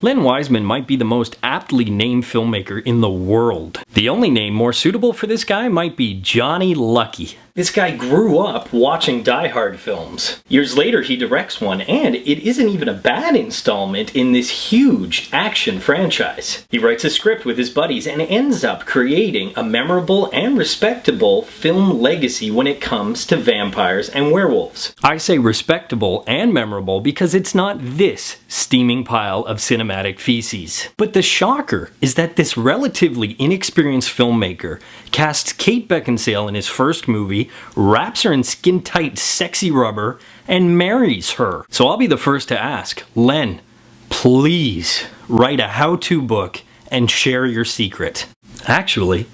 Len Wiseman might be the most aptly named filmmaker in the world. The only name more suitable for this guy might be Johnny Lucky. This guy grew up watching Die Hard films. Years later, he directs one, and it isn't even a bad installment in this huge action franchise. He writes a script with his buddies and ends up creating a memorable and respectable film legacy when it comes to vampires and werewolves. I say respectable and memorable because it's not this steaming pile of cinematic feces. But the shocker is that this relatively inexperienced filmmaker casts Kate Beckinsale in his first movie, wraps her in skin-tight sexy rubber, and marries her. So I'll be the first to ask, Len, please write a how-to book and share your secret. Actually,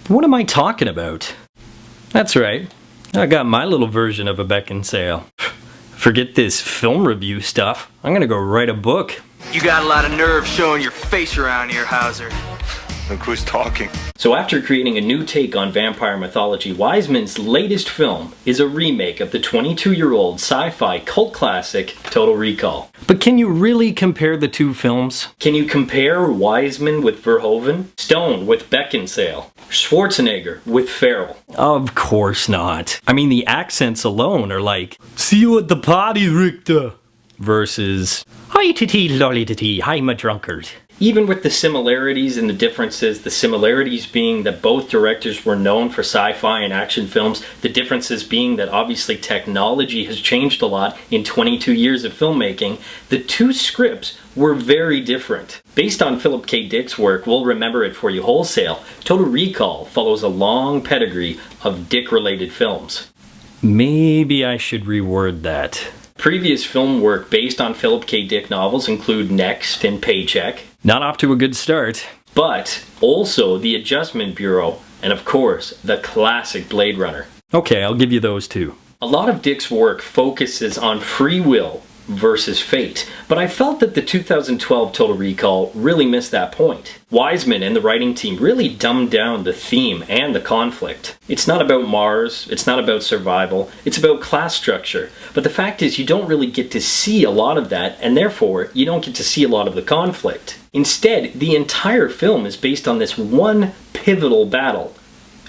what am I talking about? That's right, I got my little version of a Beckinsale. Forget this film review stuff. I'm gonna go write a book. You got a lot of nerve showing your face around here, Hauser. Look who's talking. So after creating a new take on vampire mythology, Wiseman's latest film is a remake of the 22-year-old sci-fi cult classic Total Recall. But can you really compare the two films? Can you compare Wiseman with Verhooven? Stone with Beckinsale? Schwarzenegger with Farrell? Of course not. I mean, the accents alone are like, "See you at the party, Richter," versus, "Hi titty lolly titty, I'm a drunkard." Even with the similarities and the differences, the similarities being that both directors were known for sci-fi and action films, the differences being that obviously technology has changed a lot in 22 years of filmmaking, the two scripts were very different. Based on Philip K. Dick's work, we'll remember it for you wholesale, Total Recall follows a long pedigree of Dick-related films. Maybe I should reword that. Previous film work based on Philip K. Dick novels include Next and Paycheck. Not off to a good start. But also The Adjustment Bureau, and of course, the classic Blade Runner. Okay, I'll give you those two. A lot of Dick's work focuses on free will versus fate, but I felt that the 2012 Total Recall really missed that point. Wiseman and the writing team really dumbed down the theme and the conflict. It's not about Mars, it's not about survival, it's about class structure, but the fact is you don't really get to see a lot of that, and therefore you don't get to see a lot of the conflict. Instead, the entire film is based on this one pivotal battle,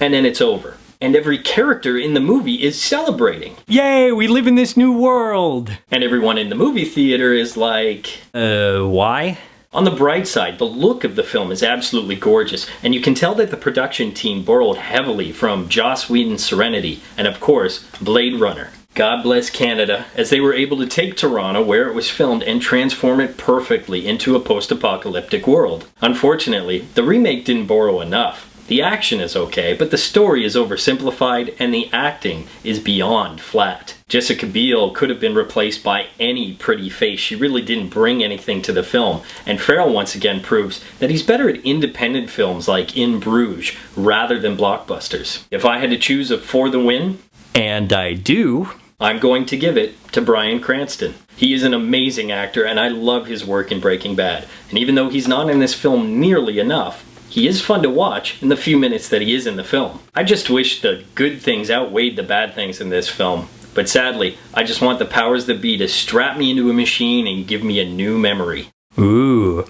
and then it's over. And every character in the movie is celebrating. Yay, we live in this new world! And everyone in the movie theater is like, why? On the bright side, the look of the film is absolutely gorgeous, and you can tell that the production team borrowed heavily from Joss Whedon's Serenity, and of course, Blade Runner. God bless Canada, as they were able to take Toronto, where it was filmed, and transform it perfectly into a post-apocalyptic world. Unfortunately, the remake didn't borrow enough. The action is okay, but the story is oversimplified and the acting is beyond flat. Jessica Biel could have been replaced by any pretty face. She really didn't bring anything to the film. And Farrell once again proves that he's better at independent films like In Bruges rather than blockbusters. If I had to choose a for the win, and I do, I'm going to give it to Bryan Cranston. He is an amazing actor and I love his work in Breaking Bad. And even though he's not in this film nearly enough, he is fun to watch in the few minutes that he is in the film. I just wish the good things outweighed the bad things in this film. But sadly, I just want the powers that be to strap me into a machine and give me a new memory. Ooh,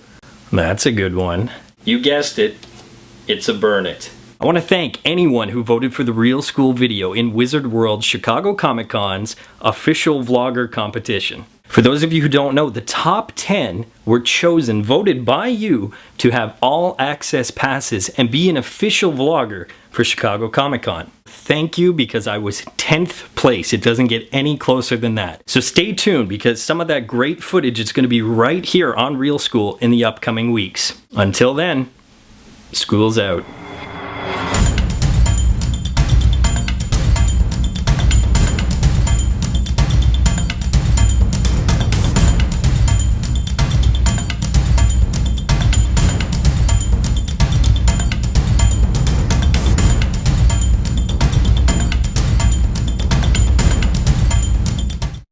that's a good one. You guessed it, it's a burn it. I want to thank anyone who voted for the Real School video in Wizard World Chicago Comic Con's official vlogger competition. For those of you who don't know, the top 10 were chosen, voted by you, to have all access passes and be an official vlogger for Chicago Comic Con. Thank you, because I was 10th place. It doesn't get any closer than that. So stay tuned, because some of that great footage is going to be right here on Real School in the upcoming weeks. Until then, school's out.